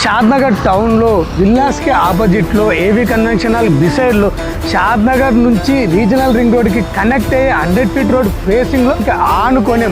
షాద్నగర్ టౌన్లో విల్లాస్కి ఆపోజిట్లో ఏవీ కన్వెన్షన్ హాల్ బిసైడ్లో షాద్నగర్ నుంచి రీజనల్ రింగ్ రోడ్కి కనెక్ట్ అయ్యే 100 ఫీట్ రోడ్ ఫేసింగ్లో ఆనుకొని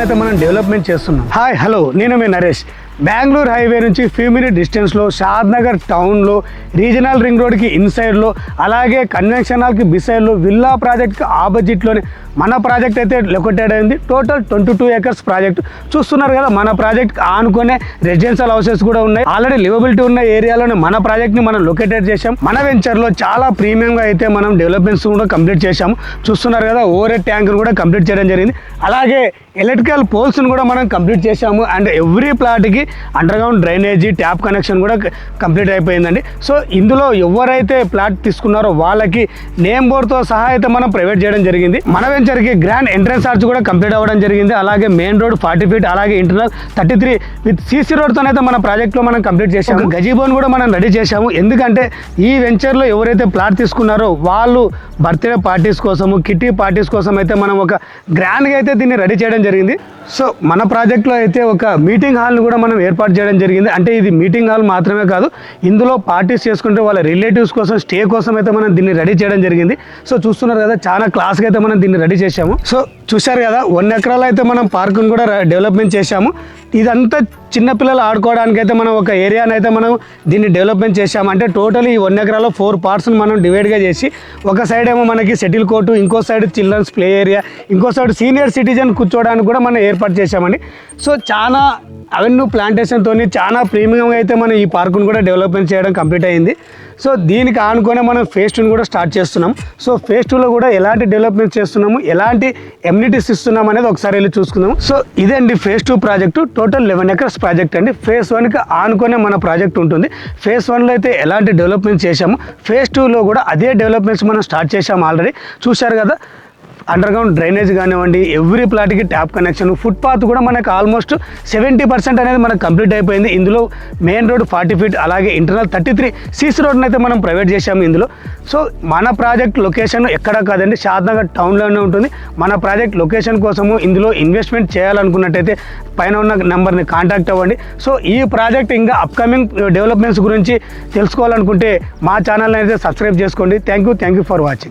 అయితే మనం డెవలప్మెంట్ చేస్తున్నాం. హాయ్ హలో, నేను మీ నరేష్. బెంగళూరు హైవే నుంచి ఫ్యూ మినిట్ డిస్టెన్స్లో షాద్నగర్ టౌన్లో రీజనల్ రింగ్ రోడ్కి ఇన్సైడ్లో అలాగే కన్వెన్షన్ హాల్కి బిసైడ్లో విల్లా ప్రాజెక్ట్కి ఆపోజిట్లోనే మన ప్రాజెక్ట్ అయితే లొకేటెడ్ అయింది. టోటల్ 22 ఏకర్స్ ప్రాజెక్ట్ చూస్తున్నారు కదా. మన ప్రాజెక్ట్ ఆనుకునే రెసిడెన్షియల్ హౌసెస్ కూడా ఉన్నాయి. ఆల్రెడీ లివబిలిటీ ఉన్న ఏరియాలోనే మన ప్రాజెక్ట్ని మనం లొకేటెడ్ చేసాం. మన వెంచర్లో చాలా ప్రీమియంగా అయితే మనం డెవలప్మెంట్స్ కూడా కంప్లీట్ చేసాము. చూస్తున్నారు కదా, ఓవర్ హెడ్ ట్యాంక్ను కూడా కంప్లీట్ చేయడం జరిగింది. అలాగే ఎలక్ట్రికల్ పోల్స్ని కూడా మనం కంప్లీట్ చేసాము. అండ్ ఎవ్రీ ప్లాట్కి అండర్గ్రౌండ్ డ్రైనేజీ ట్యాప్ కనెక్షన్ కూడా కంప్లీట్ అయిపోయిందండి. సో ఇందులో ఎవరైతే ప్లాట్ తీసుకున్నారో వాళ్ళకి నేమ్ బోర్డ్తో సహా అయితే మనం ప్రైవేట్ చేయడం జరిగింది. మన వెంచర్కి గ్రాండ్ ఎంట్రన్స్ ఆర్చ్ కూడా కంప్లీట్ అవ్వడం జరిగింది. అలాగే మెయిన్ రోడ్ 40 ఫీట్ అలాగే ఇంటర్నల్ 33 విత్ సీసీ రోడ్తో అయితే మన ప్రాజెక్ట్లో మనం కంప్లీట్ చేసాము. గజీబోన్ కూడా మనం రెడీ చేసాము. ఎందుకంటే ఈ వెంచర్లో ఎవరైతే ప్లాట్ తీసుకున్నారో వాళ్ళు బర్త్డే పార్టీస్ కోసము కిట్టి పార్టీస్ కోసం అయితే మనం ఒక గ్రాండ్గా అయితే దీన్ని రెడీ చేయడం జరిగింది. సో మన ప్రాజెక్ట్లో అయితే ఒక మీటింగ్ హాల్ని కూడా మనం ఏర్పాటు చేయడం జరిగింది. అంటే ఇది మీటింగ్ హాల్ మాత్రమే కాదు, ఇందులో పార్టీస్ చేసుకుంటే వాళ్ళ రిలేటివ్స్ కోసం స్టే కోసం అయితే మనం దీన్ని రెడీ చేయడం జరిగింది. సో చూస్తున్నారు కదా, చాలా క్లాస్గా అయితే మనం దీన్ని రెడీ చేసాము. సో చూశారు కదా, 1 ఎకరాలు అయితే మనం పార్కును కూడా డెవలప్మెంట్ చేశాము. ఇదంతా చిన్నపిల్లలు ఆడుకోవడానికి అయితే మనం ఒక ఏరియాని అయితే మనం దీన్ని డెవలప్మెంట్ చేసాము. అంటే టోటల్ ఈ 1 ఎకరాలో 4 పార్ట్స్ని మనం డివైడ్గా చేసి ఒక సైడ్ ఏమో మనకి సెటిల్ కోర్టు, ఇంకో సైడ్ చిల్డ్రన్స్ ప్లే ఏరియా, ఇంకో సైడ్ సీనియర్ సిటిజన్ కూర్చోవడానికి కూడా మనం ఏర్పాటు చేశామండి. సో చాలా అవెన్యూ ప్లాంటేషన్తో చాలా ప్రీమియంగా అయితే మనం ఈ పార్కును కూడా డెవలప్మెంట్ చేయడం కంప్లీట్ అయింది. సో దీనికి ఆనుకొని మనం ఫేజ్ 2 కూడా స్టార్ట్ చేస్తున్నాం. సో ఫేజ్ 2లో కూడా ఎలాంటి డెవలప్మెంట్ చేస్తున్నాము, ఎలాంటి ఎమ్యూనిటీస్ ఇస్తున్నాం అనేది ఒకసారి వెళ్ళి చూసుకుందాం. సో ఇదండి phase 2 project. Total 11 acres project అండి. ఫేజ్ 1కి ఆనుకునే మన ప్రాజెక్ట్ ఉంటుంది. ఫేజ్ 1లో అయితే ఎలాంటి డెవలప్మెంట్ చేశాము, ఫేజ్ 2లో కూడా అదే డెవలప్మెంట్స్ మనం స్టార్ట్ చేశాము. ఆల్రెడీ చూశారు కదా, అండర్గ్రౌండ్ డ్రైనేజ్ కానివ్వండి, ఎవ్రీ ప్లాట్కి ట్యాప్ కనెక్షన్, ఫుట్పాత్ కూడా మనకు ఆల్మోస్ట్ 70% అనేది మనకు కంప్లీట్ అయిపోయింది. ఇందులో మెయిన్ రోడ్ 40 ఫీట్ అలాగే ఇంటర్నల్ 33 సీసీ రోడ్ని అయితే మనం ప్రైవేట్ చేసాము ఇందులో. సో మన ప్రాజెక్ట్ లొకేషన్ ఎక్కడ కాదండి, షాద్నగర్ టౌన్లోనే ఉంటుంది. మన ప్రాజెక్ట్ లొకేషన్ కోసము ఇందులో ఇన్వెస్ట్మెంట్ చేయాలనుకున్నట్టయితే పైన ఉన్న నెంబర్ని కాంటాక్ట్ అవ్వండి. సో ఈ ప్రాజెక్ట్ ఇంకా అప్కమింగ్ డెవలప్మెంట్స్ గురించి తెలుసుకోవాలనుకుంటే మా ఛానల్ని అయితే సబ్స్క్రైబ్ చేసుకోండి. Thank you for watching.